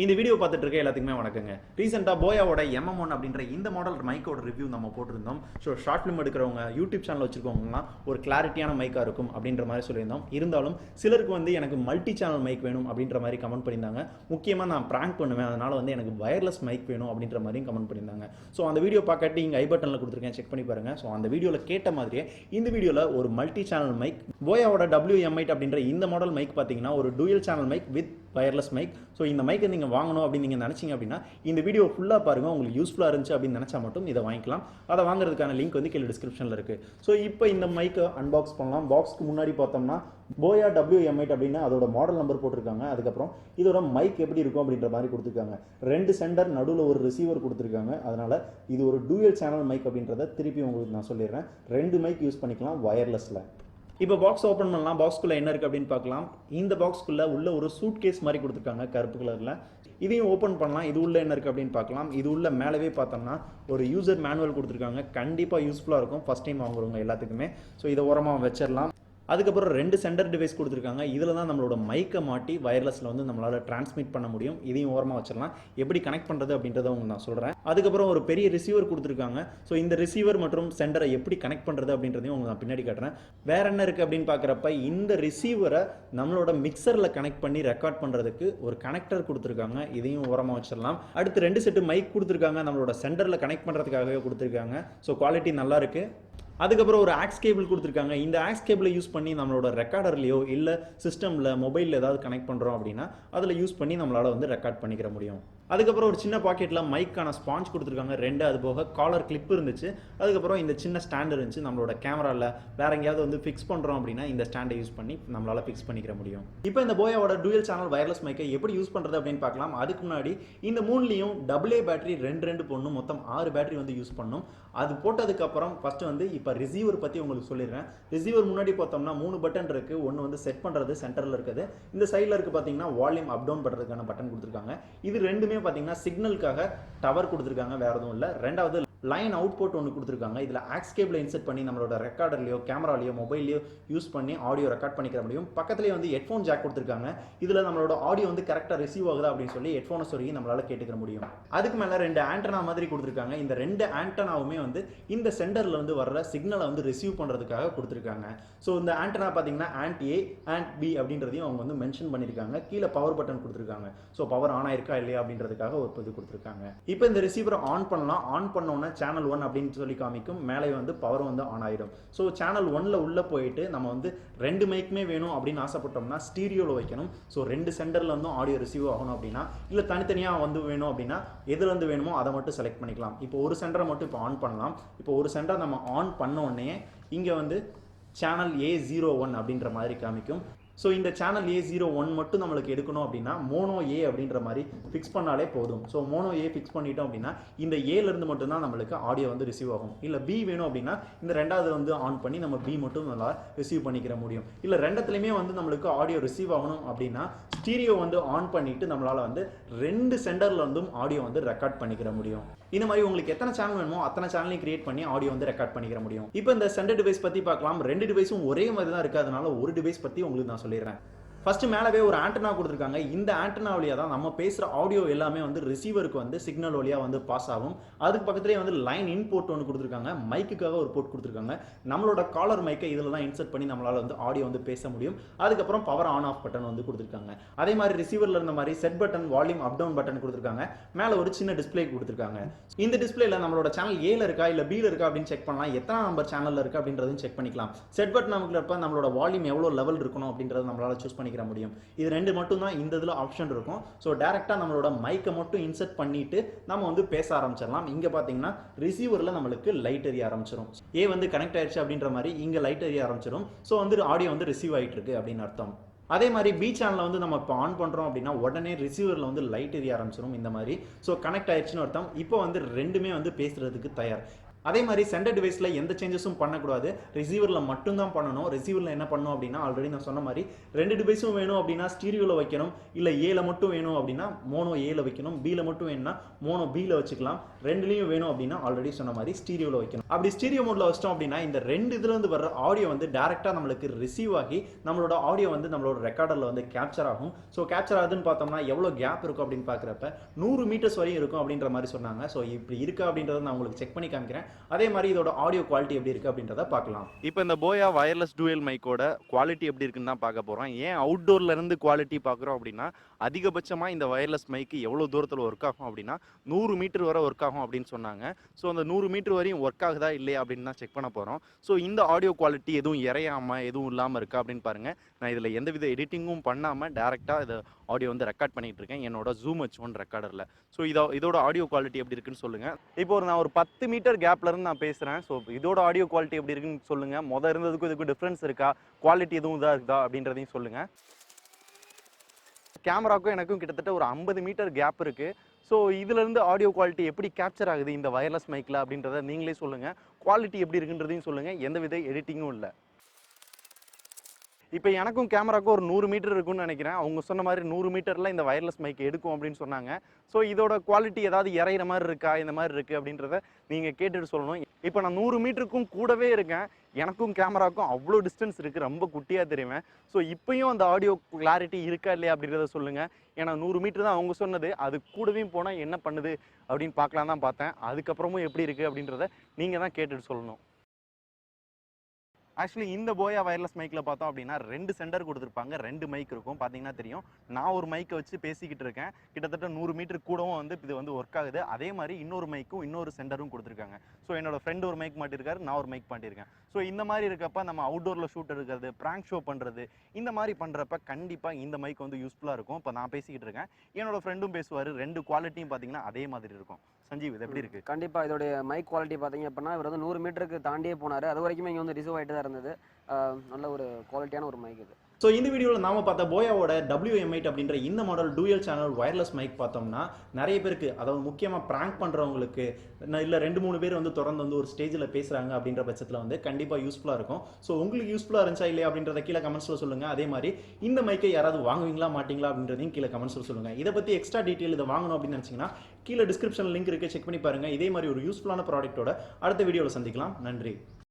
இந்த வீடியோ பார்த்துட்டு இருக்க எல்லாத்துக்குமே வணக்கங்க. ரீசெண்டாக போயாவோட MM1 அப்படின்ற இந்த மாடல் மைக்கோட ரிவ்யூ நம்ம போட்டிருந்தோம். ஸோ ஷார்ட் ஃபிலிம் எடுக்கிறவங்க யூடியூப் சேனல் வச்சிருக்கவங்கலாம் ஒரு கிளாரிட்டியான மைக்காக இருக்கும் அப்படின்ற மாதிரி சொல்லியிருந்தோம். இருந்தாலும் சிலருக்கு வந்து எனக்கு மல்டி சேனல் மைக் வேணும் அப்படின்ற மாதிரி கமெண்ட் பண்ணியிருந்தாங்க. முக்கியமாக நான் ப்ராங்க் பண்ணுவேன், அதனால் வந்து எனக்கு வயர்லெஸ் மைக் வேணும் அப்படின்ற மாதிரியும் கமெண்ட் பண்ணியிருந்தாங்க. ஸோ அந்த வீடியோ பார்க்கட்டி இங்கே ஐ பட்டனில் கொடுத்துருக்கேன், செக் பண்ணி பாருங்கள். ஸோ அந்த வீடியோவில் கேட்ட மாதிரியே இந்த வீடியோவில் ஒரு மல்டி சேனல் மைக் போயாவோட WM8 அப்படின்ற இந்த மாடல் மைக் பார்த்தீங்கன்னா ஒரு dual channel mic with wireless mic. So இந்த மைக்கை நீங்கள் வாங்கணும் அப்படின்னு நீங்கள் நினச்சிங்க அப்படின்னா இந்த வீடியோ ஃபுல்லாக பாருங்கள். உங்களுக்கு யூஸ்ஃபுல்லாக இருந்துச்சு அப்படின்னு நினச்சா மட்டும் இதை வாங்கிக்கலாம். அதை வாங்குறதுக்கான லிங்க் வந்து கீழே டிஸ்கிரிப்ஷனில் இருக்குது. ஸோ இப்போ இந்த மைக்கை அன்பாக்ஸ் பண்ணலாம். பாக்ஸ்க்கு முன்னாடி பார்த்தோம்னா போயா WM8 அப்படின்னு அதோட மாடல் நம்பர் போட்டிருக்காங்க. அதுக்கப்புறம் இதோட மைக் எப்படி இருக்கும் அப்படின்ற மாதிரி கொடுத்துருக்காங்க. 2 சென்டர், நடுவில் ஒரு ரிசீவர் கொடுத்துருக்காங்க. அதனால் இது ஒரு டூயல் சேனல் மைக் அப்படின்றத திருப்பி உங்களுக்கு நான் சொல்லிடுறேன். 2 மைக் யூஸ் பண்ணிக்கலாம் வயர்லெஸில். இப்போ பாக்ஸ் ஓப்பன் பண்ணலாம். பாக்ஸ்குள்ளே என்ன இருக்குது அப்படின்னு பார்க்கலாம். இந்த பாக்ஸ்குள்ளே உள்ள ஒரு சூட் கேஸ் மாதிரி கொடுத்துருக்காங்க கருப்பு கலரில். இதையும் ஓப்பன் பண்ணலாம். இது உள்ள என்ன இருக்குது அப்படின்னு பார்க்கலாம். இது உள்ள மேலவே பார்த்தோம்னா ஒரு யூசர் மேனுவல் கொடுத்துருக்காங்க. கண்டிப்பாக யூஸ்ஃபுல்லாக இருக்கும் ஃபஸ்ட் டைம் வாங்குறவங்க எல்லாத்துக்குமே. ஸோ இதை ஓரமாக வச்சிடலாம். அதுக்கப்புறம் 2 சென்டர் டிவைஸ் கொடுத்துருக்காங்க. இதில் தான் நம்மளோட மைக்கை மாட்டி வயர்லெஸில் வந்து நம்மளால் டிரான்ஸ்மிட் பண்ண முடியும். இதையும் ஓரமாக வச்சிடலாம். எப்படி கனெக்ட் பண்ணுறது அப்படின்றத உங்களுக்கு நான் சொல்கிறேன். அதுக்கப்புறம் ஒரு பெரிய ரிசீவர் கொடுத்துருக்காங்க. ஸோ இந்த ரிசீவர் மற்றும் சென்டரை எப்படி கனெக்ட் பண்ணுறது அப்படின்றதையும் உங்களுக்கு நான் பின்னாடி காட்டுறேன். வேறு என்ன இருக்குது அப்படின்னு பார்க்குறப்ப இந்த ரிசீவரை நம்மளோட மிக்சரில் கனெக்ட் பண்ணி ரெக்கார்ட் பண்ணுறதுக்கு ஒரு கனெக்டர் கொடுத்துருக்காங்க. இதையும் ஓரமாக வச்சிடலாம். அடுத்து 2 செட்டு மைக் கொடுத்துருக்காங்க. நம்மளோட சென்டரில் கனெக்ட் பண்ணுறதுக்காகவே கொடுத்துருக்காங்க. ஸோ குவாலிட்டி நல்லா இருக்குது. அதுக்கப்புறம் ஒரு ஆக்ஸ் கேபிள் கொடுத்துருக்காங்க. இந்த ஆக்ஸ் கேபிளை யூஸ் பண்ணி நம்மளோட ரெக்கார்டர்லையோ இல்லை சிஸ்டமில் மொபைலில் ஏதாவது கனெக்ட் பண்ணுறோம் அப்படின்னா அதில் யூஸ் பண்ணி நம்மளால் வந்து ரெக்கார்ட் பண்ணிக்கிற முடியும். அதுக்கப்புறம் ஒரு சின்ன பாக்கெட்டில் மைக்கான ஸ்பாஞ்ச் கொடுத்துருக்காங்க 2. அது போக காலர் கிளிப் இருந்துச்சு. அதுக்கப்புறம் இந்த சின்ன ஸ்டாண்ட் இருந்துச்சு. நம்மளோட கேமராவில் வேற எங்கேயாவது வந்து ஃபிக்ஸ் பண்ணுறோம் அப்படின்னா இந்த ஸ்டாண்டை யூஸ் பண்ணி நம்மளால் ஃபிக்ஸ் பண்ணிக்கிற முடியும். இப்போ இந்த போயாவோட டூயல் சேனல் வயர்லெஸ் மைக்கை எப்படி யூஸ் பண்ணுறது அப்படின்னு பார்க்கலாம். அதுக்கு முன்னாடி இந்த 3லையும் AA பேட்டரி 2 போடணும். மொத்தம் 6 பேட்டரி வந்து யூஸ் பண்ணணும். அது போட்டதுக்கப்புறம் ஃபஸ்ட்டு வந்து இப்போ ரிசீவர் பற்றி உங்களுக்கு சொல்லிடுறேன். ரிசீவர் முன்னாடி பார்த்தோம்னா 3 பட்டன் இருக்குது. ஒன்று வந்து செட் பண்ணுறது சென்டரில் இருக்குது. இந்த சைடில் இருக்குது பார்த்தீங்கன்னா வால்யூம் அப் டவுன் பண்ணுறதுக்கான பட்டன் கொடுத்துருக்காங்க. இது ரெண்டுமே பார்த்தீங்கன்னா சிக்னலுக்காக டவர் கொடுத்துருக்காங்க, வேறு எதுவும் இல்லை. ரெண்டாவது லைன் அவுட்புட் ஒன்று கொடுத்துருக்காங்க. இதில் ஆக்ஸ் கேபிளை இன்செர்ட் பண்ணி நம்மளோட ரெக்கார்டர்லையோ கேமராலையோ மொபைல்லையோ யூஸ் பண்ணி ஆடியோ ரெக்கார்ட் பண்ணிக்கிற முடியும். பக்கத்துலேயே வந்து ஹெட்ஃபோன் ஜாக் கொடுத்துருக்காங்க. இதில் நம்மளோட ஆடியோ வந்து கரெக்டாக ரிசீவ் ஆகுதா அப்படின்னு சொல்லி ஹெட்ஃபோனை சொல்லி நம்மளால் கேட்டுக்கிற முடியும். அதுக்கு மேலே 2 ஆண்டனா மாதிரி கொடுத்துருக்காங்க. இந்த 2 ஆண்டனாவுமே வந்து இந்த சென்டரில் வந்து வர்ற சிக்னலை வந்து ரிசீவ் பண்ணுறதுக்காக கொடுத்துருக்காங்க. ஸோ இந்த ஆண்டனா பார்த்தீங்கன்னா ஆண்ட் A ஆண்ட் B அப்படின்றதையும் அவங்க வந்து மென்ஷன் பண்ணியிருக்காங்க. கீழே பவர் பட்டன் கொடுத்துருக்காங்க. ஸோ பவர் ஆன் ஆயிருக்கா இல்லையா அப்படின்றதுக்காக ஒரு இது கொடுத்துருக்காங்க. இப்போ இந்த ரிசீவரை ஆன் பண்ணலாம். ஆன் பண்ணோன்னா சேனல் 1 அப்படின்னு சொல்லி காமிக்கும். மேலே வந்து பவர் வந்து ஆன் ஆயிடும். ஸோ சேனல் 1ல் உள்ளே போயிட்டு நம்ம வந்து 2 மைக்குமே வேணும் அப்படின்னு ஆசைப்பட்டோம்னா ஸ்டீரியோவில் வைக்கணும். ஸோ 2 சென்டரில் வந்து ஆடியோ ரிசீவ் ஆகணும் அப்படின்னா இல்லை தனித்தனியாக வந்து வேணும் அப்படின்னா எதுலேருந்து வேணுமோ அதை மட்டும் செலக்ட் பண்ணிக்கலாம். இப்போ ஒரு சென்டரை மட்டும் இப்போ ஆன் பண்ணலாம். இப்போ ஒரு சென்டர் நம்ம ஆன் பண்ண உடனே இங்கே வந்து சேனல் A01 அப்படின்ற மாதிரி காமிக்கும். ஸோ இந்த சேனல் A01 மட்டும் நம்மளுக்கு எடுக்கணும் அப்படின்னா மோனோ A அப்படின்ற மாதிரி ஃபிக்ஸ் பண்ணாலே போதும். ஸோ மோனோ A ஃபிக்ஸ் பண்ணிட்டோம் அப்படின்னா இந்த ஏலேருந்து மட்டும்தான் நம்மளுக்கு ஆடியோ வந்து ரிசீவ் ஆகும். இல்லை B வேணும் அப்படின்னா இந்த 2வது வந்து ஆன் பண்ணி நம்ம B மட்டும் நல்லா ரிசீவ் பண்ணிக்கிற முடியும். இல்லை 2த்துலையுமே வந்து நம்மளுக்கு ஆடியோ ரிசீவ் ஆகணும் அப்படின்னா ஸ்டீரியோ வந்து ஆன் பண்ணிவிட்டு நம்மளால் வந்து 2 சென்டரில் வந்தும் ஆடியோ வந்து ரெக்கார்ட் பண்ணிக்கிற முடியும். இந்த மாதிரி உங்களுக்கு எத்தனை சேனல் வேணுமோ அத்தனை சேனலையும் கிரியேட் பண்ணி ஆடியோ வந்து ரெக்கார்ட் பண்ணிக்கிற முடியும். இப்போ இந்த சென்டர் டிவைஸ் பற்றி பார்க்கலாம். 2 டிவைஸும் ஒரே மாதிரி தான் இருக்குது. அதனால ஒரு டிவைஸ் பற்றி உங்களுக்கு நான் சொல்லிடுறேன். ஃபர்ஸ்ட் மேலவே ஒரு ஆண்டனா கொடுத்துருக்காங்க. இந்த ஆண்டனா வழியாக தான் நம்ம பேசுகிற ஆடியோ எல்லாமே வந்து ரிசீவருக்கு வந்து சிக்னல் வழியாக வந்து பாஸ் ஆகும். அதுக்கு பக்கத்துலேயே வந்து லைன் இன்போர்ட் ஒன்று கொடுத்துருக்காங்க. மைக்குக்காக ஒரு போர்ட் கொடுத்துருக்காங்க. நம்மளோட காலர் மைக்கை இதில் தான் இன்செர்ட் பண்ணி நம்மளால் வந்து ஆடியோ வந்து பேச முடியும். அதுக்கப்புறம் பவர் ஆன் ஆஃப் பட்டன் வந்து கொடுத்துருக்காங்க. அதே மாதிரி ரிசீவரில் இருந்த மாதிரி set button, volume up down button கொடுத்துருக்காங்க. மேலே ஒரு சின்ன டிஸ்பிளே கொடுத்துருக்காங்க. இந்த டிஸ்பிளேல நம்மளோட சேனல் ஏல இருக்கா இல்லை பியில் இருக்கா அப்படின்னு செக் பண்ணலாம். எத்தனை நம்பர் சேனலில் இருக்குது அப்படின்றதையும் செக் பண்ணிக்கலாம். செட் பட்டன் நமக்கு நம்மளோட வால்யூம் எவ்வளோ லெவல் இருக்கணும் அப்படின்றத நம்மளால் சூஸ் பண்ணிக்கிற முடியும். இது 2 மட்டும் தான் இந்த இதில் ஆப்ஷன் இருக்கும். ஸோ டேரெக்டாக நம்மளோட மைக்கை மட்டும் இன்செர்ட் பண்ணிட்டு நம்ம வந்து பேச ஆரம்பிச்சிடலாம். இங்கே பார்த்தீங்கன்னா ரிசீவரில் நம்மளுக்கு லைட் எரிய ஆரம்பிச்சிடும். ஏ வந்து கனெக்ட் ஆயிடுச்சு அப்படின்ற மாதிரி இங்கே லைட் எரிய ஆரம்பிச்சிடும். ஸோ வந்து ஆடியோ வந்து ரிசீவ் ஆகிட்டு இருக்கு அப்படின்னு அர்த்தம். அதே மாதிரி B சேனலில் வந்து நம்ம இப்போ ஆன் பண்ணுறோம் அப்படின்னா உடனே ரிசீவரில் வந்து லைட் எரிய ஆரம்பிச்சிடும் இந்த மாதிரி. ஸோ கனெக்ட் ஆயிடுச்சுன்னு அர்த்தம். இப்போ வந்து 2மே வந்து பேசுகிறதுக்கு தயார். அதே மாதிரி சென்டர் டிவைஸில் எந்த சேஞ்சஸும் பண்ணக்கூடாது, ரிசீவரில் மட்டும்தான் பண்ணணும். ரிசீவரில் என்ன பண்ணணும் அப்படின்னா, ஆல்ரெடி நான் சொன்ன மாதிரி 2 டிவைஸும் வேணும் அப்படின்னா ஸ்டீரியோவில் வைக்கணும், இல்லை ஏல மட்டும் வேணும் அப்படின்னா மோனோ ஏல வைக்கணும், பியில் மட்டும் வேணும்னா மோனோ பியில் வச்சுக்கலாம். ரெண்டுலேயும் வேணும் அப்படின்னா ஆல்ரெடி சொன்ன மாதிரி ஸ்டீரியோவில் வைக்கணும். அப்படி ஸ்டீரியோ மோடில் வச்சிட்டோம் அப்படின்னா இந்த ரெண்டு இதுலேருந்து வர ஆடியோ வந்து டேரெக்டாக நம்மளுக்கு ரிசீவ் ஆகி நம்மளோட ஆடியோ வந்து நம்மளோட ரெக்கார்டரில் வந்து கேப்சர் ஆகும். ஸோ கேப்சர் ஆகுதுன்னு பார்த்தோம்னா எவ்வளோ கேப் இருக்கும் அப்படின்னு பார்க்குறப்ப 100 மீட்டர்ஸ் வரையும் இருக்கும் அப்படின்ற மாதிரி சொன்னாங்க. ஸோ இப்படி இருக்கா அப்படின்றத நான் உங்களுக்கு செக் பண்ணி காமிக்கிறேன். அதே மாதிரி இதோட ஆடியோ குவாலிட்டி எப்படி இருக்குது அப்படின்றத பார்க்கலாம். இப்போ இந்த போயா வயர்லெஸ் டூயல் மைக்கோட குவாலிட்டி எப்படி இருக்குன்னு தான் பார்க்க போகிறோம். ஏன் அவுட்டோர்ல இருந்து குவாலிட்டி பார்க்குறோம் அப்படின்னா, அதிகபட்சமாக இந்த வயர்லெஸ் மைக்கு எவ்வளோ தூரத்தில் ஒர்க் ஆகும் அப்படின்னா 100 மீட்டர் வரை ஒர்க் ஆகும் அப்படின்னு சொன்னாங்க. ஸோ அந்த 100 மீட்டர் வரையும் ஒர்க் ஆகுதா இல்லையா அப்படின்னு தான் செக் பண்ண போகிறோம். ஸோ இந்த ஆடியோ குவாலிட்டி எதுவும் இறையாமல் எதுவும் இல்லாமல் இருக்கா அப்படின்னு பாருங்கள். நான் இதில் எந்தவித எடிட்டிங்கும் பண்ணாமல் டேரெக்டாக இதை ஆடியோ வந்து ரெக்கார்ட் பண்ணிகிட்டு இருக்கேன் என்னோட Zoom H1 ரெக்கார்டரில். ஸோ இதோட ஆடியோ குவாலிட்டி எப்படி இருக்குன்னு சொல்லுங்கள். இப்போ நான் ஒரு 10 மீட்டர் கேப்லேருந்து நான் பேசுகிறேன். ஸோ இதோட ஆடியோ குவாலிட்டி எப்படி இருக்குன்னு சொல்லுங்கள். மொதல் இருந்ததுக்கும் இதுக்கும் டிஃப்ரென்ஸ் இருக்கா, குவாலிட்டி எதுவும் இதாக இருக்குதா அப்படின்றதையும் சொல்லுங்கள். கேமராக்கும் எனக்கும் கிட்டத்தட்ட ஒரு 50 மீட்டர் கேப் இருக்குது. ஸோ இதுலேருந்து ஆடியோ குவாலிட்டி எப்படி கேப்சர் ஆகுது இந்த வயர்லெஸ் மைக்கில் அப்படின்றத நீங்களே சொல்லுங்கள். குவாலிட்டி எப்படி இருக்குன்றதையும் சொல்லுங்கள். எந்தவித எடிட்டிங்கும் இல்லை. இப்போ எனக்கும் கேமராக்கும் ஒரு 100 மீட்டர் இருக்குன்னு நினைக்கிறேன். அவங்க சொன்ன மாதிரி 100 மீட்டரில் இந்த வயர்லெஸ் மைக் எடுக்கும் அப்படின்னு சொன்னாங்க. ஸோ இதோட குவாலிட்டி ஏதாவது இறையிற மாதிரி இருக்கா, இந்த மாதிரி இருக்குது அப்படின்றத நீங்கள் கேட்டுட்டு சொல்லணும். இப்போ நான் 100 மீட்டருக்கும் கூடவே இருக்கேன். எனக்கும் கேமராக்கும் அவ்வளோ டிஸ்டன்ஸ் இருக்குது, ரொம்ப குட்டியாக தெரியுவேன். ஸோ இப்போயும் அந்த ஆடியோ கிளாரிட்டி இருக்கா இல்லையா அப்படின்றத சொல்லுங்கள். ஏன்னா 100 மீட்டர் தான் அவங்க சொன்னது, அது கூடவே போனால் என்ன பண்ணுது அப்படின்னு பார்க்கலாம் தான் பார்த்தேன். அதுக்கப்புறமும் எப்படி இருக்குது அப்படின்றத நீங்கள் தான் கேட்டுட்டு சொல்லணும். ஆக்சுவலி இந்த போயா வயர்லெஸ் மைக்கில் பார்த்தோம் அப்படின்னா 2 சென்டர் கொடுத்துருப்பாங்க, 2 மைக் இருக்கும். பார்த்தீங்கன்னா தெரியும், நான் ஒரு மைக்கை வச்சு பேசிக்கிட்டு இருக்கேன். கிட்டத்தட்ட 100 மீட்டர் கூடவும் வந்து இது வந்து ஒர்க் ஆகுது. அதே மாதிரி இன்னொரு மைக்கும் இன்னொரு சென்டரும் கொடுத்துருக்காங்க. ஸோ என்னோட ஃப்ரெண்டு ஒரு மைக் மாட்டிருக்காரு, நான் ஒரு மைக் மாட்டிருக்கேன். ஸோ இந்த மாதிரி இருக்கப்ப நம்ம அவுட்டோரில் ஷூட் எடுக்கிறது, ப்ராங்க் ஷோ பண்ணுறது, இந்த மாதிரி பண்ணுறப்ப கண்டிப்பாக இந்த மைக் வந்து யூஸ்ஃபுல்லாக இருக்கும். இப்போ நான் பேசிக்கிட்டு இருக்கேன், என்னோட ஃப்ரெண்டும் பேசுவார். 2 குவாலிட்டியும் பார்த்தீங்கன்னா அதே மாதிரி இருக்கும். சஞ்சீவ், இது எப்படி இருக்குது? கண்டிப்பாக இதோடைய மைக் குவாலிட்டி பார்த்தீங்க அப்படின்னா இவர் வந்து 100 மீட்டருக்கு தாண்டியே போனார். அது வரைக்குமே இங்கே வந்து ரிசர்வ் ஆகிட்டு தான் இருந்தது. நல்ல ஒரு குவாலிட்டியான ஒரு மைக் இது. ஸோ இந்த வீடியோவில் நாம பார்த்த போயாவோட WM8 அப்படின்ற இந்த model dual channel wireless mic பார்த்தோம்னா நிறைய பேருக்கு, அதாவது முக்கியமாக ப்ராங்க் பண்ணுறவங்களுக்கு, இல்லை 2-3 பேர் வந்து தொடர்ந்து வந்து ஒரு ஸ்டேஜில் பேசுகிறாங்க அப்படின்ற பட்சத்தில் வந்து கண்டிப்பாக யூஸ்ஃபுல்லாக இருக்கும். ஸோ உங்களுக்கு யூஸ்ஃபுல்லாக இருந்துச்சா இல்லையா அப்படின்றத கீழே கமெண்ட்ஸில் சொல்லுங்கள். அதே மாதிரி இந்த மைக்கை யாராவது வாங்குவீங்களா மாட்டிங்களா அப்படின்றதையும் கீழே கமெண்ட்ஸில் சொல்லுங்கள். இதை பற்றி எக்ஸ்ட்ரா டீட்டெயில் இதை வாங்கணும் அப்படின்னு நினச்சிங்கன்னா கீழே டிஸ்கிரிப்ஷன் லிங்க் இருக்குது, செக் பண்ணி பாருங்கள். இதே மாதிரி ஒரு யூஸ்ஃபுல்லான ப்ராடக்ட்டோட அடுத்த வீடியோவில் சந்திக்கலாம். நன்றி.